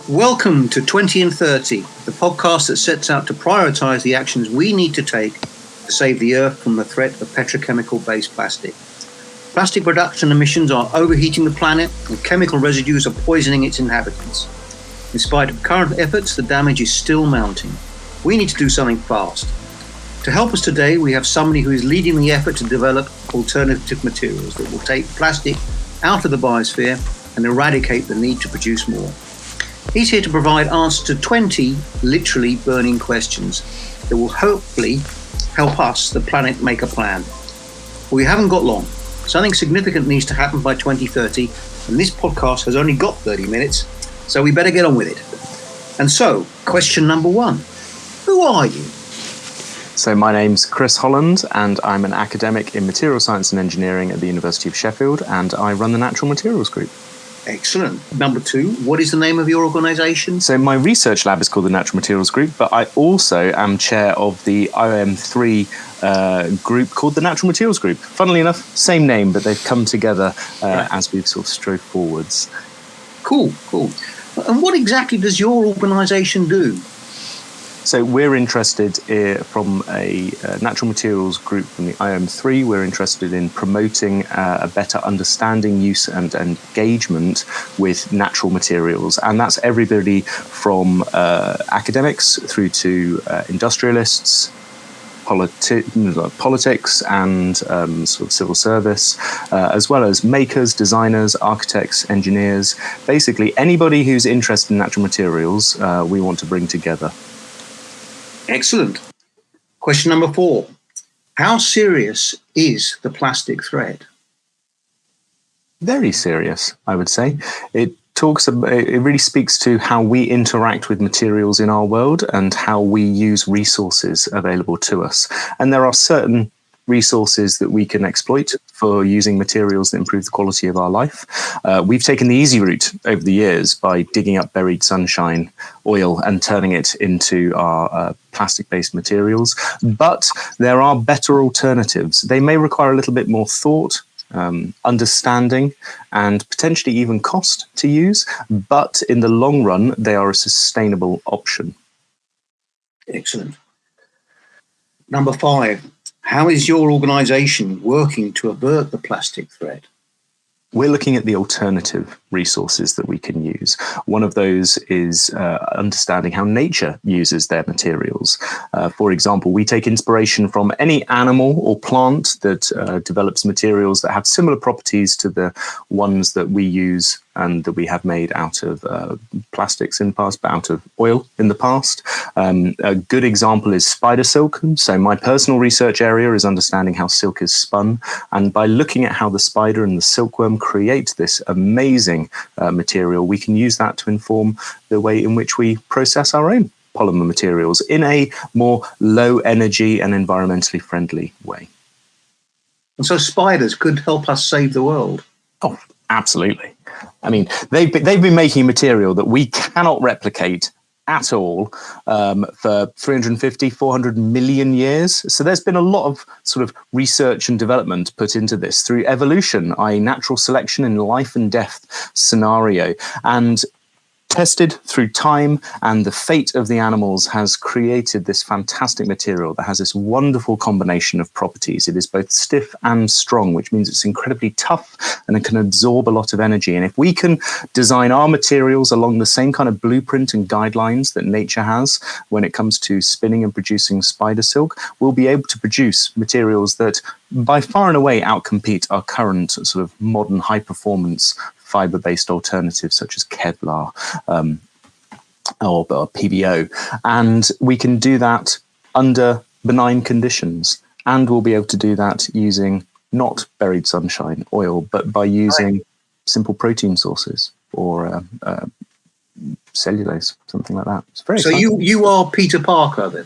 Welcome to 20 and 30, the podcast that sets out to prioritise the actions we need to take to save the Earth from the threat of petrochemical-based plastic. Plastic production emissions are overheating the planet, and chemical residues are poisoning its inhabitants. In spite of current efforts, the damage is still mounting. We need to do something fast. To help us today, we have somebody who is leading the effort to develop alternative materials that will take plastic out of the biosphere and eradicate the need to produce more. He's here to provide answers to 20 literally burning questions that will hopefully help us, the planet, make a plan. We haven't got long. Something significant needs to happen by 2030, and this podcast has only got 30 minutes, so we better get on with it. And so, question number one, who are you? So my name's Chris Holland, and I'm an academic in material science and engineering at the University of Sheffield, and I run the Natural Materials Group. Excellent. Number two, what is the name of your organisation? So my research lab is called the Natural Materials Group, but I also am chair of the IOM3 group called the Natural Materials Group. Funnily enough, same name, but they've come together as we've sort of strove forwards. Cool. And what exactly does your organisation do? So we're interested from a natural materials group from the IOM3. We're interested in promoting a better understanding, use and engagement with natural materials. And that's everybody from academics through to industrialists, politics and sort of civil service, as well as makers, designers, architects, engineers. Basically, anybody who's interested in natural materials, we want to bring together. Excellent. Question number 4. How serious is the plastic threat? Very serious, I would say. It really speaks to how we interact with materials in our world and how we use resources available to us. And there are certain resources that we can exploit for using materials that improve the quality of our life. We've taken the easy route over the years by digging up buried sunshine oil and turning it into our plastic-based materials. But there are better alternatives. They may require a little bit more thought, understanding, and potentially even cost to use. But in the long run, they are a sustainable option. Excellent. Number 5. How is your organisation working to avert the plastic threat? We're looking at the alternative resources that we can use. One of those is understanding how nature uses their materials. For example, we take inspiration from any animal or plant that develops materials that have similar properties to the ones that we use and that we have made out of plastics in the past, but out of oil in the past. A good example is spider silk. So my personal research area is understanding how silk is spun. And by looking at how the spider and the silkworm create this amazing material, we can use that to inform the way in which we process our own polymer materials in a more low energy and environmentally friendly way. And so spiders could help us save the world. Oh, absolutely. I mean, they've been making material that we cannot replicate at all for 350, 400 million years. So there's been a lot of sort of research and development put into this through evolution, i.e. natural selection in life and death scenario. And tested through time and the fate of the animals has created this fantastic material that has this wonderful combination of properties. It is both stiff and strong, which means it's incredibly tough and it can absorb a lot of energy. And if we can design our materials along the same kind of blueprint and guidelines that nature has when it comes to spinning and producing spider silk, we'll be able to produce materials that by far and away outcompete our current sort of modern high performance fiber-based alternatives such as Kevlar or PBO. And we can do that under benign conditions. And we'll be able to do that using not buried sunshine oil, but by using simple protein sources or cellulose, something like that. It's very exciting. You are Peter Parker then?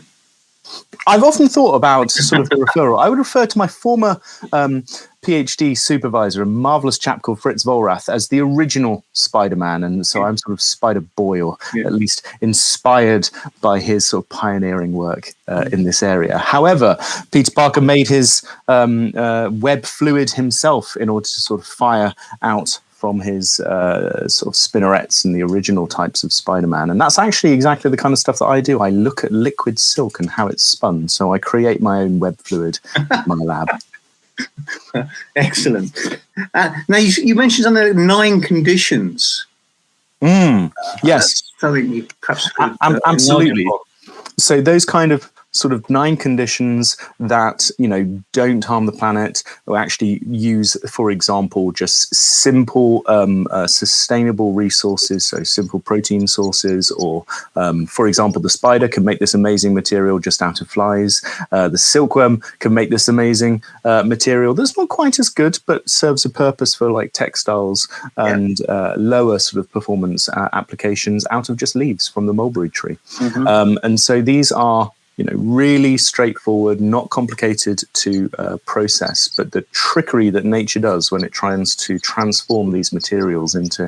I've often thought about sort of the referral. I would refer to my former PhD supervisor, a marvelous chap called Fritz Vollrath, as the original Spider-Man. And so I'm sort of Spider Boy, or at least inspired by his sort of pioneering work in this area. However, Peter Parker made his web fluid himself in order to sort of fire out from his sort of spinnerets and the original types of Spider-Man. And that's actually exactly the kind of stuff that I do. I look at liquid silk and how it's spun. So I create my own web fluid in my lab. Excellent. Now, you mentioned something like 9 conditions. Yes. Something you perhaps could, absolutely. So those kind of sort of 9 conditions that, don't harm the planet, or actually use, for example, just simple sustainable resources, so simple protein sources, or for example, the spider can make this amazing material just out of flies. The silkworm can make this amazing material that's not quite as good, but serves a purpose for like textiles and lower sort of performance applications out of just leaves from the mulberry tree. And so these are really straightforward, not complicated to process, but the trickery that nature does when it tries to transform these materials into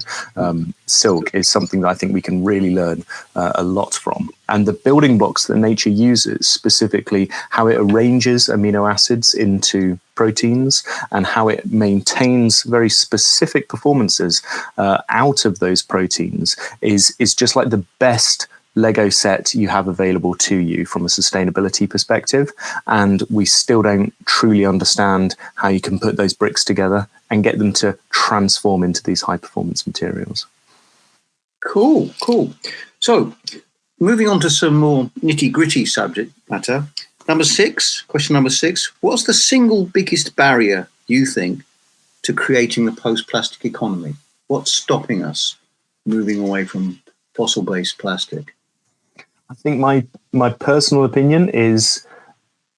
silk is something that I think we can really learn a lot from. And the building blocks that nature uses, specifically how it arranges amino acids into proteins and how it maintains very specific performances out of those proteins is just like the best Lego set you have available to you from a sustainability perspective, and we still don't truly understand how you can put those bricks together and get them to transform into these high performance materials. Cool. So moving on to some more nitty gritty subject matter. Question number 6, what's the single biggest barrier you think to creating the post-plastic economy? What's stopping us moving away from fossil-based plastic? I think my personal opinion is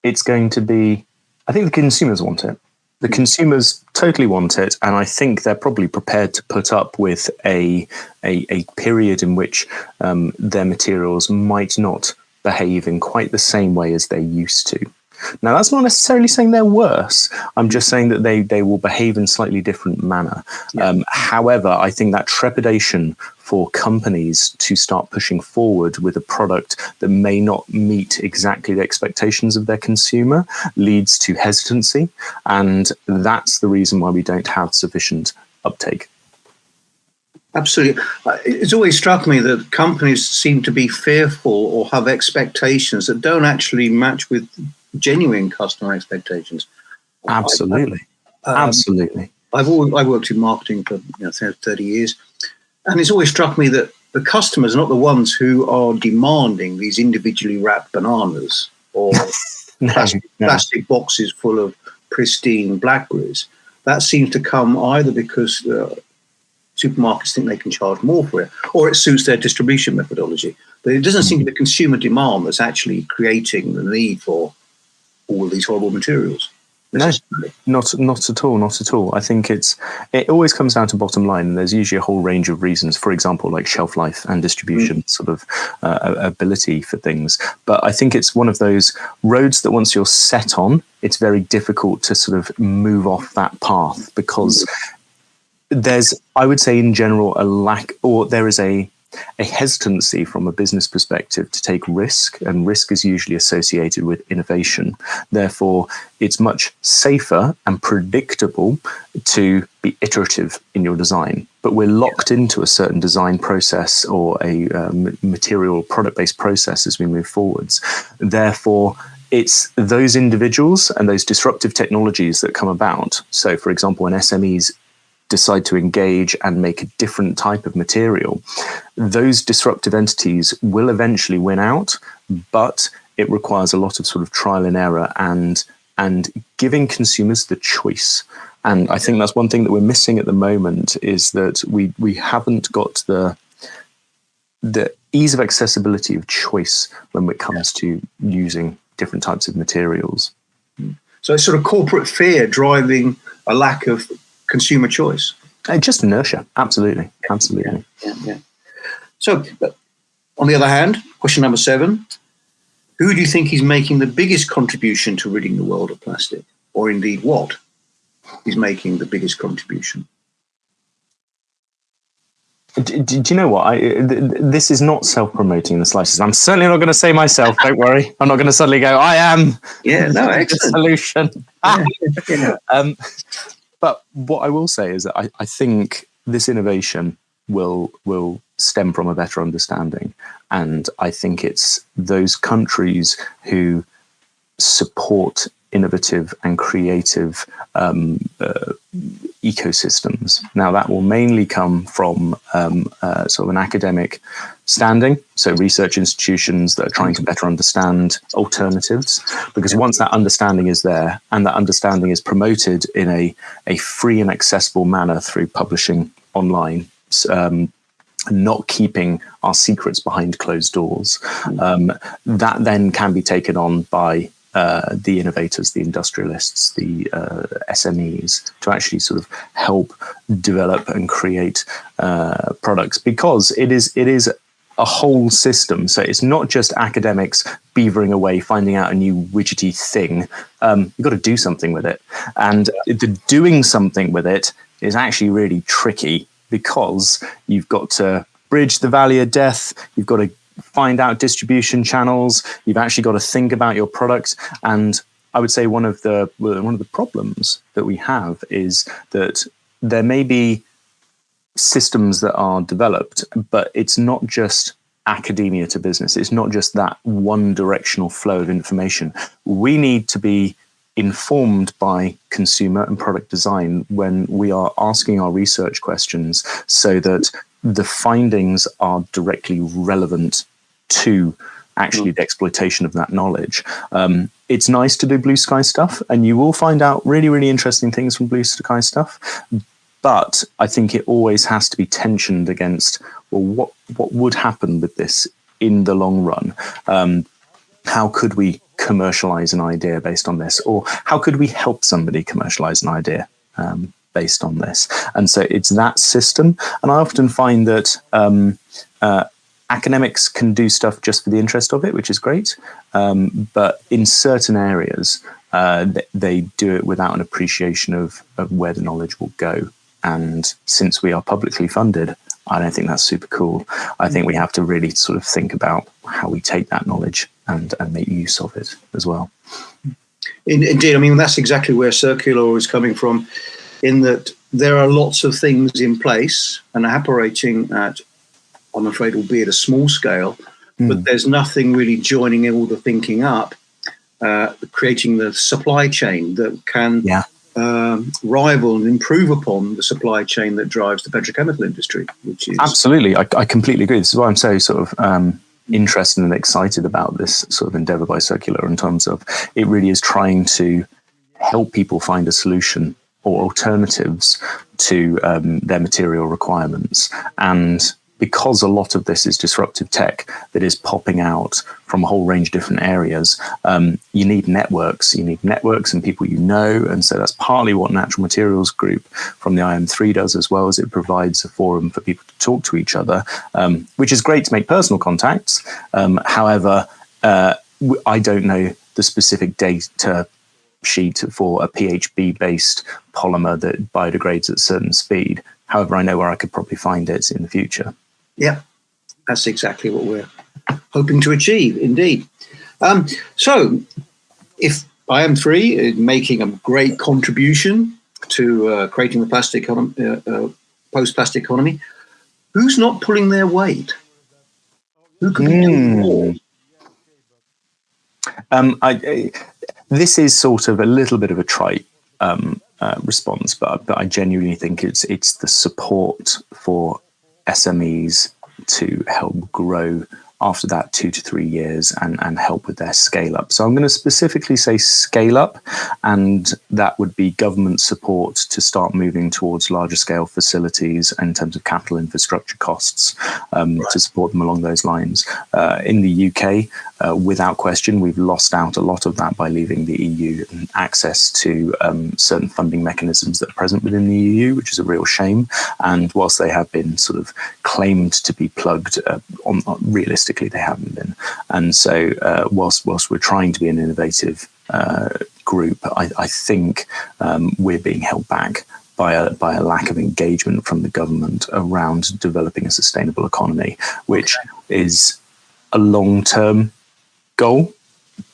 it's going to be, I think the consumers want it. The consumers totally want it, and I think they're probably prepared to put up with a period in which their materials might not behave in quite the same way as they used to. Now, that's not necessarily saying they're worse. I'm just saying that they will behave in slightly different manner. However, I think that trepidation for companies to start pushing forward with a product that may not meet exactly the expectations of their consumer leads to hesitancy. And that's the reason why we don't have sufficient uptake. Absolutely. It's always struck me that companies seem to be fearful or have expectations that don't actually match with genuine customer expectations. Absolutely. Absolutely. I worked in marketing for 30 years, and it's always struck me that the customers are not the ones who are demanding these individually wrapped bananas or plastic boxes full of pristine blackberries. That seems to come either because supermarkets think they can charge more for it, or it suits their distribution methodology. But it doesn't seem to be the consumer demand that's actually creating the need for all these horrible materials. No, not at all. I think it always comes down to bottom line, and there's usually a whole range of reasons. For example, like shelf life and distribution sort of ability for things. But I think it's one of those roads that once you're set on, it's very difficult to sort of move off that path, because there's, I would say in general, a lack, or there is a hesitancy from a business perspective to take risk, and risk is usually associated with innovation. Therefore, it's much safer and predictable to be iterative in your design, but we're locked into a certain design process or a material product-based process as we move forwards. Therefore, it's those individuals and those disruptive technologies that come about. So, for example, when SMEs decide to engage and make a different type of material, those disruptive entities will eventually win out, but it requires a lot of sort of trial and error and giving consumers the choice. And I think that's one thing that we're missing at the moment, is that we haven't got the ease of accessibility of choice when it comes to using different types of materials. So it's sort of corporate fear driving a lack of consumer choice. Just inertia. Absolutely. Yeah. So, on the other hand, question number 7, who do you think is making the biggest contribution to ridding the world of plastic? Or indeed, what is making the biggest contribution? Do you know what? This is not self-promoting in the slightest. I'm certainly not going to say myself. Don't worry. I'm not going to suddenly go, I am the solution. But what I will say is that I think this innovation will stem from a better understanding. And I think it's those countries who support innovative and creative ecosystems. Now, that will mainly come from sort of an academic standing, so research institutions that are trying to better understand alternatives, because once that understanding is there and that understanding is promoted in a free and accessible manner through publishing online, not keeping our secrets behind closed doors, that then can be taken on by the innovators, the industrialists, the SMEs, to actually sort of help develop and create products, because it is a whole system. So it's not just academics beavering away, finding out a new widgety thing. You've got to do something with it. And the doing something with it is actually really tricky, because you've got to bridge the valley of death. You've got to find out distribution channels. You've actually got to think about your product. And I would say one of the problems that we have is that there may be systems that are developed, but it's not just academia to business. It's not just that one directional flow of information. We need to be informed by consumer and product design when we are asking our research questions, so that the findings are directly relevant to actually the exploitation of that knowledge. It's nice to do blue sky stuff, and you will find out really, really interesting things from blue sky stuff. But I think it always has to be tensioned against, well, what would happen with this in the long run? How could we commercialize an idea based on this? Or how could we help somebody commercialize an idea based on this? And so it's that system. And I often find that academics can do stuff just for the interest of it, which is great. But in certain areas, they do it without an appreciation of where the knowledge will go. And since we are publicly funded, I don't think that's super cool. I think we have to really sort of think about how we take that knowledge and make use of it as well. Indeed. I mean, that's exactly where Circular is coming from, in that there are lots of things in place and operating at, I'm afraid, albeit a small scale, but there's nothing really joining all the thinking up, creating the supply chain that can rival and improve upon the supply chain that drives the petrochemical industry, which is... Absolutely. I completely agree. This is why I'm so sort of interested and excited about this sort of endeavor by Circular, in terms of it really is trying to help people find a solution or alternatives to their material requirements. And because a lot of this is disruptive tech that is popping out from a whole range of different areas, you need networks. You need networks and people you know. And so that's partly what Natural Materials Group from the IM3 does, as well as it provides a forum for people to talk to each other, which is great to make personal contacts. However, I don't know the specific data sheet for a PHB-based polymer that biodegrades at a certain speed. However, I know where I could probably find it in the future. Yeah, that's exactly what we're hoping to achieve, indeed. So if IM3 is making a great contribution to creating the plastic post-plastic economy, who's not pulling their weight? Who could be doing more? This is sort of a little bit of a trite response, but I genuinely think it's the support for SMEs to help grow after that 2 to 3 years and help with their scale up. So I'm going to specifically say scale up, and that would be government support to start moving towards larger scale facilities in terms of capital infrastructure costs, to support them along those lines. In the UK, without question, we've lost out a lot of that by leaving the EU and access to certain funding mechanisms that are present within the EU, which is a real shame. And whilst they have been sort of claimed to be plugged, realistically they haven't been. And so whilst we're trying to be an innovative group, I think we're being held back by a lack of engagement from the government around developing a sustainable economy, which is a long-term goal.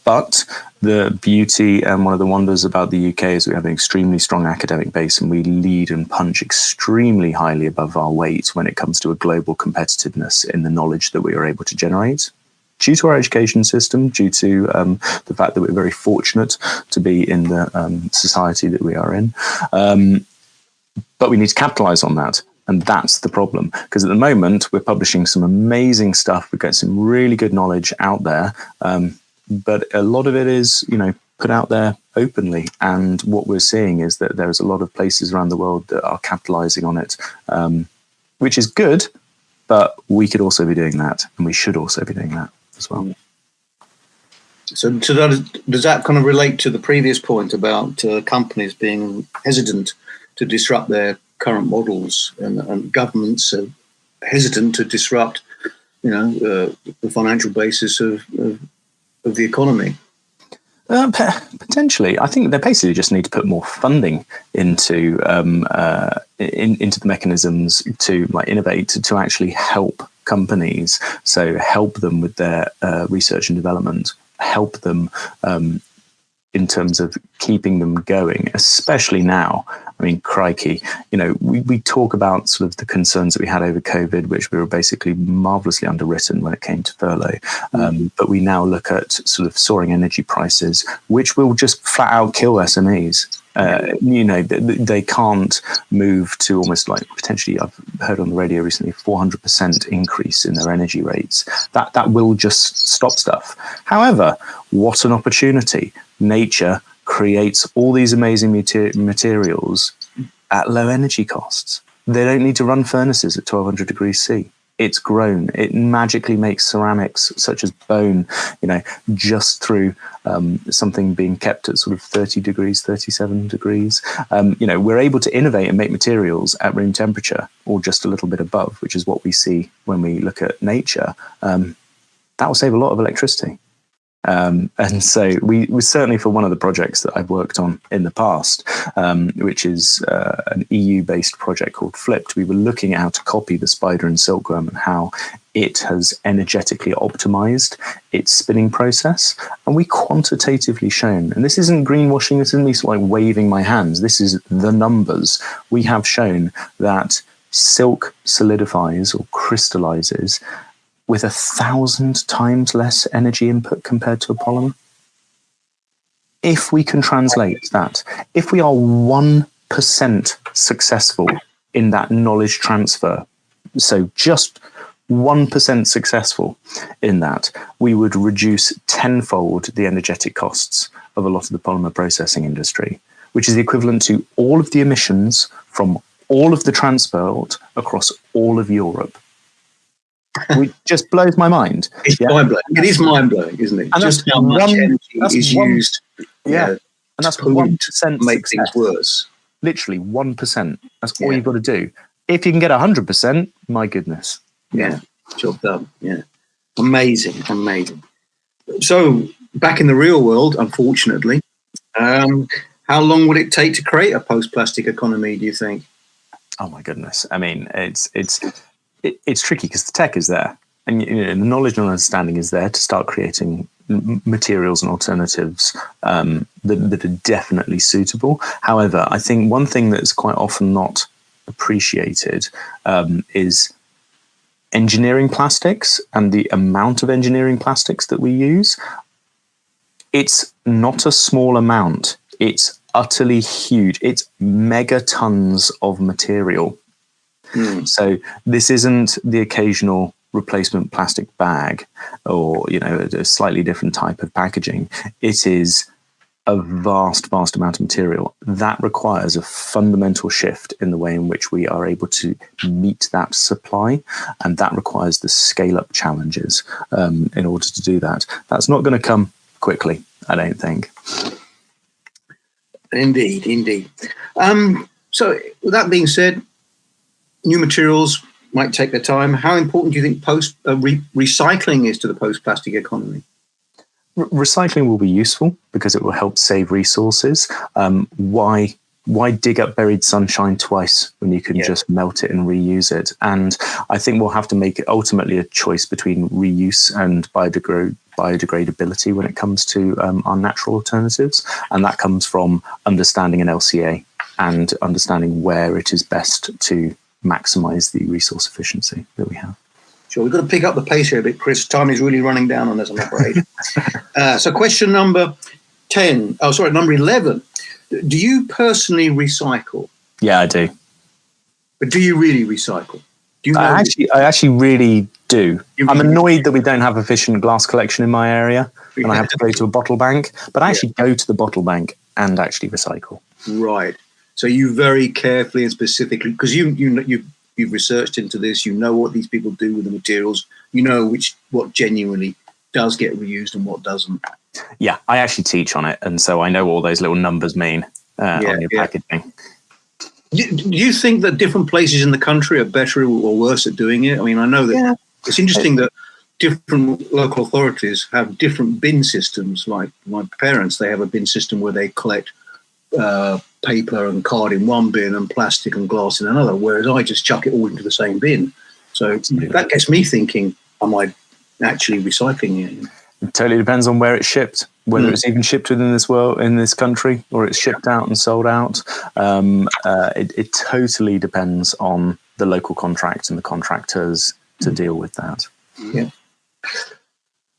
But the beauty and one of the wonders about the UK is we have an extremely strong academic base, and we lead and punch extremely highly above our weight when it comes to a global competitiveness in the knowledge that we are able to generate. Due to our education system, due to the fact that we're very fortunate to be in the society that we are in. But we need to capitalize on that. And that's the problem. Because at the moment, we're publishing some amazing stuff. We've got some really good knowledge out there. But a lot of it is, put out there openly. And what we're seeing is that there's a lot of places around the world that are capitalizing on it, which is good. But we could also be doing that. And we should also be doing that as well. So does that kind of relate to the previous point about companies being hesitant to disrupt their current models, and governments are hesitant to disrupt, the financial basis of the economy? Potentially, I think they basically just need to put more funding into into the mechanisms to innovate to actually help companies. So help them with their research and development, help them in terms of keeping them going, especially now. I mean, crikey, we talk about sort of the concerns that we had over COVID, which we were basically marvelously underwritten when it came to furlough. But we now look at sort of soaring energy prices, which will just flat out kill SMEs. They can't move to almost potentially, I've heard on the radio recently, 400% increase in their energy rates. That will just stop stuff. However, what an opportunity. Nature creates all these amazing materials at low energy costs. They don't need to run furnaces at 1200 degrees C. It's grown. It magically makes ceramics such as bone, just through something being kept at sort of 30 degrees, 37 degrees. We're able to innovate and make materials at room temperature or just a little bit above, which is what we see when we look at nature. That will save a lot of electricity. And so we certainly, for one of the projects that I've worked on in the past, which is an EU-based project called Flipped, we were looking at how to copy the spider and silkworm and how it has energetically optimized its spinning process. And we quantitatively shown, and this isn't greenwashing, this isn't me sort of waving my hands, this is the numbers. We have shown that silk solidifies or crystallizes with 1,000 times less energy input compared to a polymer. If we can translate that, if we are 1% successful in that knowledge transfer, so just 1% successful in that, we would reduce tenfold the energetic costs of a lot of the polymer processing industry, which is the equivalent to all of the emissions from all of the transport across all of Europe. Which just blows my mind. It's mind-blowing. It is mind-blowing, isn't it? And just how much energy is used and that's 1% to make things worse. Literally 1%. That's all you've got to do. If you can get 100%, my goodness. Yeah, job done. Yeah. Amazing. So back in the real world, unfortunately, how long would it take to create a post-plastic economy, do you think? Oh my goodness. I mean, it's tricky because the tech is there, and the knowledge and understanding is there to start creating materials and alternatives that are definitely suitable. However, I think one thing that's quite often not appreciated is engineering plastics and the amount of engineering plastics that we use. It's not a small amount. It's utterly huge. It's megatons of material. So this isn't the occasional replacement plastic bag or, a slightly different type of packaging. It is a vast amount of material that requires a fundamental shift in the way in which we are able to meet that supply. And that requires the scale up challenges in order to do that. That's not going to come quickly, I don't think. Indeed. So with that being said, new materials might take their time. How important do you think recycling is to the post-plastic economy? Recycling will be useful because it will help save resources. Why dig up buried sunshine twice when you can just melt it and reuse it? And I think we'll have to make it ultimately a choice between reuse and biodegradability when it comes to our natural alternatives, and that comes from understanding an LCA and understanding where it is best to maximize the resource efficiency that we have. Sure, we've got to pick up the pace here a bit, Chris. Time is really running down on us, I'm afraid. So question number 11. Do you personally recycle? Yeah, I do. But do you really recycle? Do you know I actually really do. I'm annoyed that we don't have efficient glass collection in my area, and I have to go to a bottle bank, but I actually go to the bottle bank and actually recycle. Right. So you very carefully and specifically, because you've researched into this, you know what these people do with the materials, you know what genuinely does get reused and what doesn't. Yeah, I actually teach on it, and so I know all those little numbers mean on your packaging. Do you think that different places in the country are better or worse at doing it? I mean, I know that it's interesting that different local authorities have different bin systems. Like my parents, they have a bin system where they collect paper and card in one bin and plastic and glass in another, whereas I just chuck it all into the same bin. So that gets me thinking, am I actually recycling it? It totally depends on where it's shipped, whether it's even shipped within this country, or it's shipped out and sold out. It totally depends on the local contract and the contractors to deal with that. Yeah.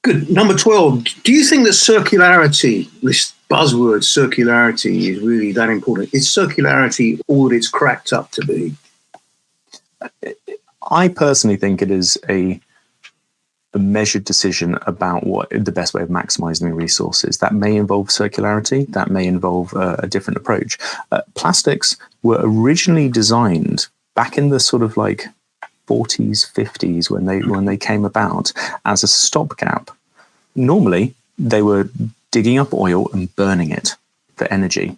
Good. Number 12. Do you think that circularity, this buzzword circularity, is really that important? Is circularity all that it's cracked up to be? I personally think it is a measured decision about what the best way of maximizing resources. That may involve circularity, that may involve a different approach. Plastics were originally designed back in the sort of like 40s, 50s when they came about as a stopgap. Normally, they were digging up oil and burning it for energy.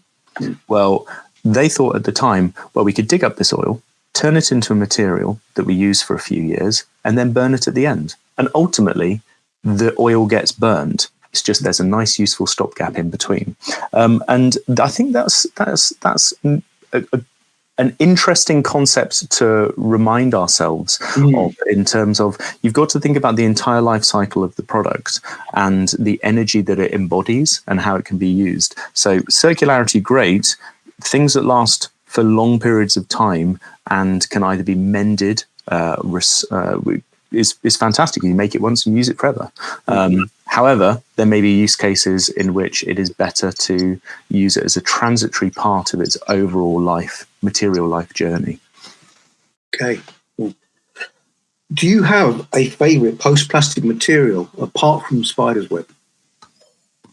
Well, they thought at the time, well, we could dig up this oil, turn it into a material that we use for a few years, and then burn it at the end. And ultimately, the oil gets burned. It's just there's a nice, useful stopgap in between. And I think that's an interesting concept to remind ourselves of, in terms of you've got to think about the entire life cycle of the product and the energy that it embodies and how it can be used. So circularity, great. Things that last for long periods of time and can either be mended, is fantastic. You make it once and use it forever. However, there may be use cases in which it is better to use it as a transitory part of its overall material life journey. Okay. Do you have a favorite post-plastic material apart from spider's web?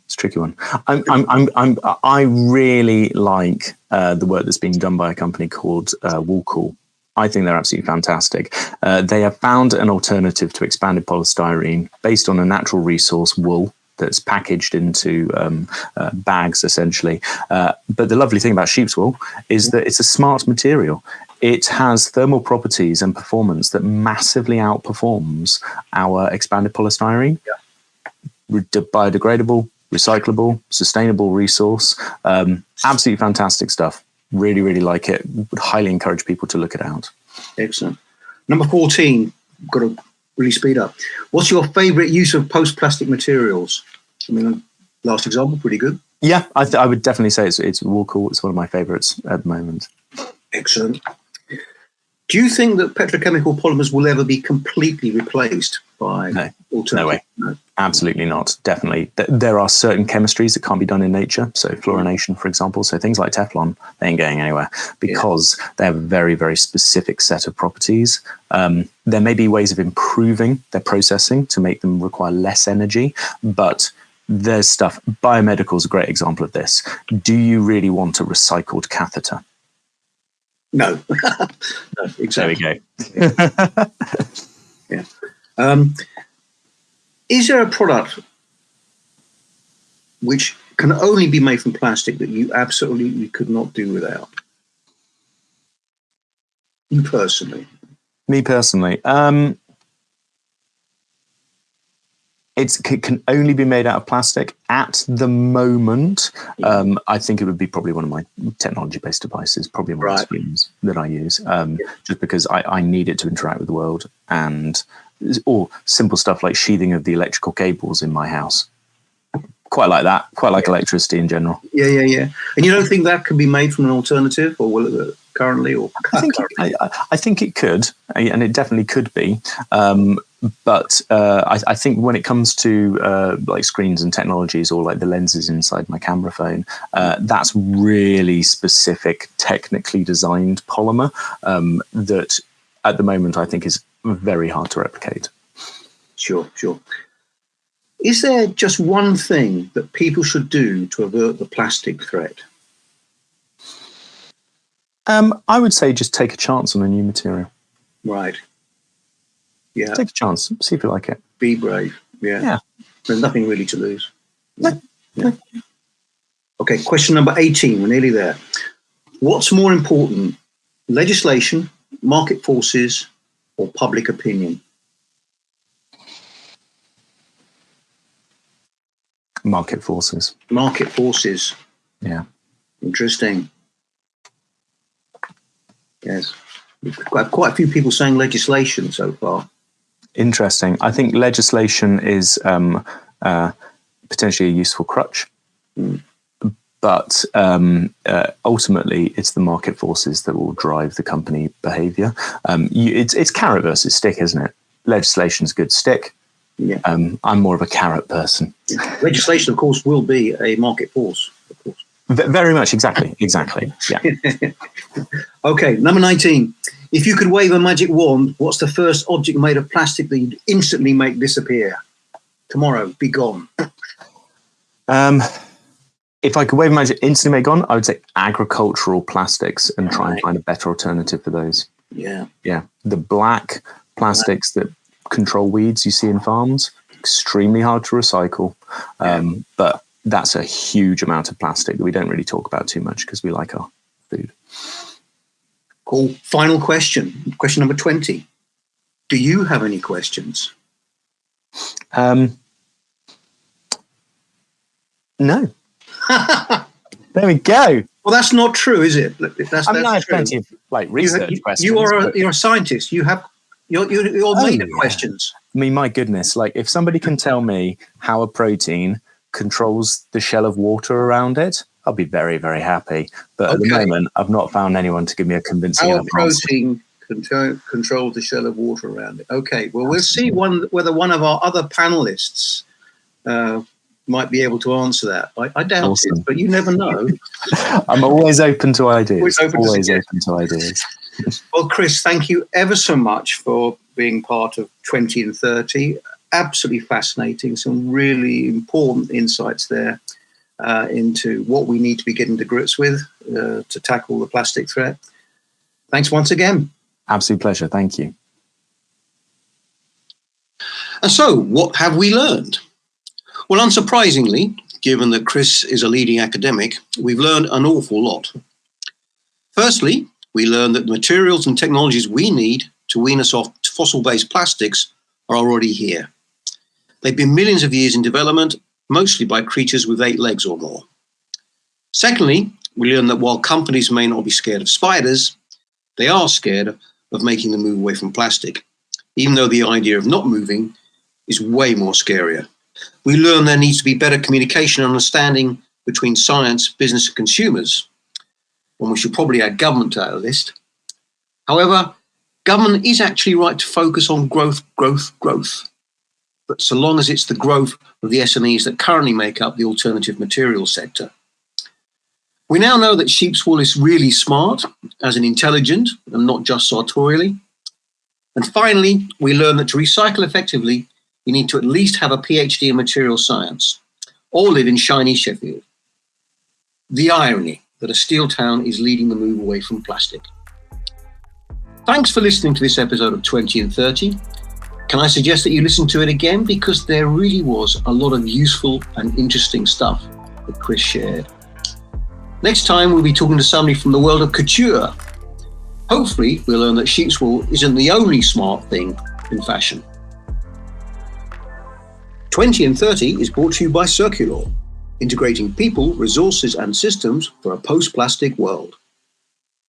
It's a tricky one. I really like the work that's being done by a company called Woolcool. I think they're absolutely fantastic. They have found an alternative to expanded polystyrene based on a natural resource, wool, that's packaged into bags, essentially. But the lovely thing about sheep's wool is that it's a smart material. It has thermal properties and performance that massively outperforms our expanded polystyrene. Biodegradable, recyclable, sustainable resource. Absolutely fantastic stuff. Really, really like it. Would highly encourage people to look it out. Excellent. Number 14, got to really speed up. What's your favourite use of post-plastic materials? I mean, last example, pretty good. Yeah, I would definitely say it's Woolcool. It's one of my favourites at the moment. Excellent. Do you think that petrochemical polymers will ever be completely replaced by alternatives? No way. No. Absolutely not. Definitely. There are certain chemistries that can't be done in nature. So fluorination, for example. So things like Teflon, they ain't going anywhere because they have a very, very specific set of properties. There may be ways of improving their processing to make them require less energy, but there's stuff. Biomedical is a great example of this. Do you really want a recycled catheter? No. No, exactly. There we go. Yeah. Is there a product which can only be made from plastic that you absolutely could not do without? You personally? Me personally. It can only be made out of plastic at the moment. I think it would be probably one of my technology-based devices, probably one of the screens that I use, just because I need it to interact with the world. And or simple stuff like sheathing of the electrical cables in my house. Quite like that. Quite like electricity in general. Yeah. And you don't think that could be made from an alternative, or will it currently? Or I think it could, and it definitely could be. But I think when it comes to like screens and technologies, or like the lenses inside my camera phone, that's really specific, technically designed polymer that at the moment I think is very hard to replicate. Sure. Is there just one thing that people should do to avert the plastic threat? I would say just take a chance on a new material. Right. Yeah. Take a chance. See if you like it. Be brave. Yeah. There's nothing really to lose. No. Okay, question number 18. We're nearly there. What's more important, legislation, market forces, or public opinion? Market forces. Market forces. Yeah. Interesting. Yes. We've got quite a few people saying legislation so far. Interesting. I think legislation is potentially a useful crutch, but ultimately it's the market forces that will drive the company behavior. It's carrot versus stick, isn't it? Legislation's good stick. Yeah. I'm more of a carrot person. Legislation, of course, will be a market force, of course. Very much, exactly. Yeah. Okay, number 19. If you could wave a magic wand, what's the first object made of plastic that you'd instantly make disappear? Tomorrow, be gone. If I could wave a magic instantly make gone, I would say agricultural plastics and try and find a better alternative for those. Yeah. The black plastics that control weeds you see in farms, extremely hard to recycle, but that's a huge amount of plastic that we don't really talk about too much because we like our food. Cool. Final question number 20. Do you have any questions? No. There we go. Well, that's not true, is it? I have plenty of research questions. You're a scientist. You're made of questions. I mean, my goodness, if somebody can tell me how a protein controls the shell of water around it, I'll be very, very happy. But at the moment, I've not found anyone to give me a convincing answer. How a protein controls the shell of water around it. Okay, well, we'll see whether one of our other panelists might be able to answer that. I doubt it, but you never know. I'm always open to ideas. Always open to ideas. Well, Chris, thank you ever so much for being part of 20 and 30. Absolutely fascinating. Some really important insights there into what we need to be getting to grips with to tackle the plastic threat. Thanks once again. Absolute pleasure. Thank you. And so, what have we learned? Well, unsurprisingly, given that Chris is a leading academic, we've learned an awful lot. Firstly, we learned that the materials and technologies we need to wean us off fossil-based plastics are already here. They've been millions of years in development, mostly by creatures with 8 legs or more. Secondly, we learned that while companies may not be scared of spiders, they are scared of making them move away from plastic, even though the idea of not moving is way more scarier. We learned there needs to be better communication and understanding between science, business, and consumers, and we should probably add government to our list. However, government is actually right to focus on growth. But so long as it's the growth of the SMEs that currently make up the alternative materials sector. We now know that sheep's wool is really smart, as in intelligent, and not just sartorially. And finally, we learn that to recycle effectively, you need to at least have a PhD in material science, or live in shiny Sheffield. The irony that a steel town is leading the move away from plastic. Thanks for listening to this episode of 20 and 30. Can I suggest that you listen to it again? Because there really was a lot of useful and interesting stuff that Chris shared. Next time, we'll be talking to somebody from the world of couture. Hopefully, we'll learn that sheep's wool isn't the only smart thing in fashion. 20 and 30 is brought to you by Circulor, integrating people, resources, and systems for a post-plastic world.